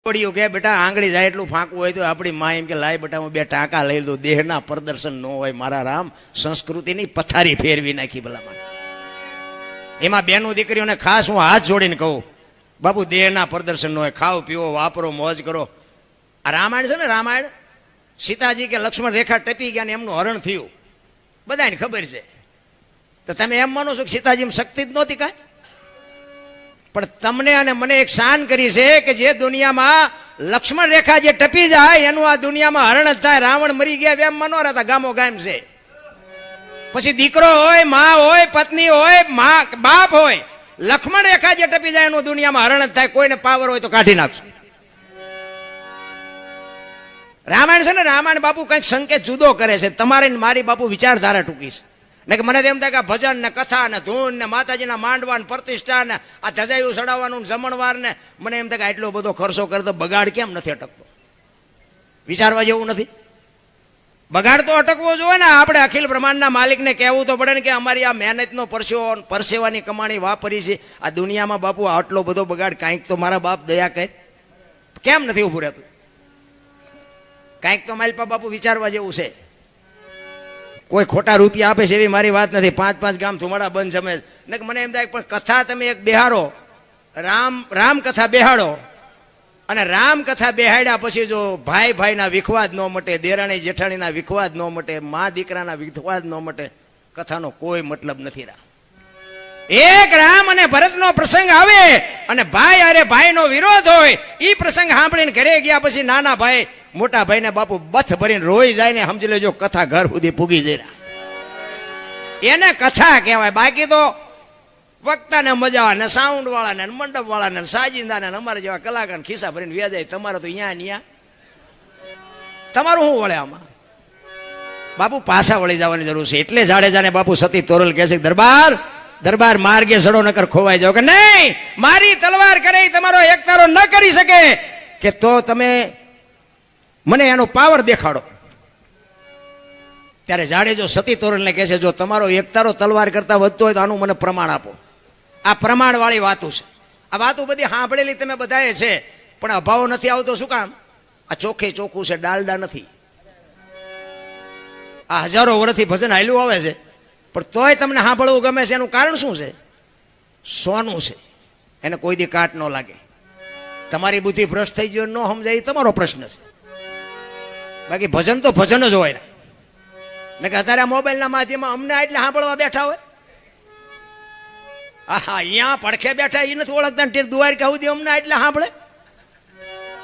પડ્યું કે બેટા આંગળી જાય એટલું ફાંકવું હોય તો આપણી માં એમ કે લાય બેટા હું બે ટાંકા લઈ દઉં, દેહના પ્રદર્શન ન હોય મારા રામ, સંસ્કૃતિની પથારી ફેરવી નાખી ભલામાં. એમાં બેનું દીકરીઓને ખાસ હું હાથ જોડીને કહું, બાપુ દેહના પ્રદર્શન ન હોય, ખાઓ પીવો વાપરો મોજ કરો. આ રામાયણ છે ને, રામાયણ સીતાજી કે લક્ષ્મણ રેખા ટપી ગયા ને એમનું હરણ થયું, બધાને ખબર છે. તો તમે એમ માનો છો કે સીતાજીમાં શક્તિ જ નહોતી કાંઈ? પણ તમને અને મને એક શાન કરી છે કે જે દુનિયામાં લક્ષ્મણ રેખા જે ટપી જાય એનું આ દુનિયામાં હરણ જ થાય. રાવણ મરી ગયા એમ મનો રહેતા, ગામો ગામ છે. પછી દીકરો હોય, માં હોય, પત્ની હોય, બાપ હોય, લક્ષ્મણ રેખા જે ટપી જાય એનું દુનિયામાં હરણ જ થાય. કોઈને પાવર હોય તો કાઢી નાખશે. રામાયણ છે ને, રામાયણ બાપુ કઈક સંકેત જુદો કરે છે. તમારે મારી બાપુ વિચારધારા ટૂંકી છે. ને કે મને એમ થાય કે ભજન ને કથા ને ધૂન ને માતાજીના માંડવા ને પ્રતિષ્ઠા ને આ ધજાયું ચડાવવાનું જમણવાર ને મને એમ થાય કે આટલો બધો ખર્ચો કરતો બગાડ કેમ નથી અટકતો? વિચારવા જેવું નથી? બગાડ તો અટકવો જોઈએ ને. આપણે અખિલ બ્રહ્માંડના માલિકને કહેવું તો પડે ને કે અમારી આ મહેનતનો પરસેવાની કમાણી વાપરી છે આ દુનિયામાં. બાપુ આટલો બધો બગાડ કાંઈક તો મારા બાપ દયા કહે કેમ નથી ઉભું રહેતું? કાંઈક તો મારી બાપુ વિચારવા જેવું છે. કોઈ ખોટા રૂપિયા આપે છે એવી મારી વાત નથી. 5-5 ગામ ધુમાડા બંધ જમે ને મને એમ થાય પણ કથા તમે એક બેહાડો, રામ કથા બેહાડો, અને રામ કથા બેહાડ્યા પછી જો ભાઈ ભાઈના વિખવાદ ન મટે, દેરાણી જેઠાણીના વિખવાદ ન મટે, મા દીકરાના વિખવાદ ન મટે, કથાનો કોઈ મતલબ નથી રહ્યા. એક રામ અને ભરતનો પ્રસંગ આવે અને ભાઈ અરે ભાઈનો વિરોધ હોય, એ પ્રસંગ સાંભળીને ઘરે ગયા પછી નાના ભાઈ મોટા ભાઈને બાપુ બથ ભરીને રોઈ જાય ને સમજી લેજો કથા ઘર સુધી પૂગી જાય. એને કથા કહેવાય. બાકી તો વક્તાને મજા ને સાઉન્ડ વાળા ને મંડપ વાળા ને સાજિંદા ને અમારા જેવા કલાકાર ખિસ્સા ભરીને વ્યાજાય. તમારે તો અહીંયા તમારું શું વળે આમાં? બાપુ પાછા વળી જવાની જરૂર છે. એટલે જાડેજાને બાપુ સતી તોરલ કહે છે દરબાર માર્ગે સડો નકર ખોવાઈ જાવ. કે નહીં, મારી તલવાર કરે તમારો એકતારો ન કરી શકે કે તો તમે મને એનો પાવર દેખાડો. ત્યારે જાડેજો સતી તોરલને કહે છે જો તમારો એકતારો તલવાર કરતા વધતો હોય તો આનું મને પ્રમાણ આપો. આ પ્રમાણ વાળી વાતો છે. આ વાતો બધી સાંભળેલી તમે બધાએ છે, પણ અભાવ નથી આવતો. શું કામ? આ ચોખ્ખે ચોખ્ખું છે, ડાલડા નથી. આ હજારો વર્ષથી ભજન હાલ્યું આવે છે પણ તોય તમને સાંભળવું ગમે છે. એનું કારણ શું છે? સોનું છે, એને કોઈ દી કાટ ન લાગે. તમારી બુદ્ધિ ભ્રષ્ટ થઈ ગયો ન સમજાય તમારો પ્રશ્ન છે. બાકી ભજન તો ભજન જ હોય ને કે અત્યારે મોબાઈલના માધ્યમમાં અમને એટલે સાંભળવા બેઠા હોય. હા અહીંયા પડખે બેઠા એ નથી ઓળખતા દ્વારકા સુધી અમને એટલે સાંભળે.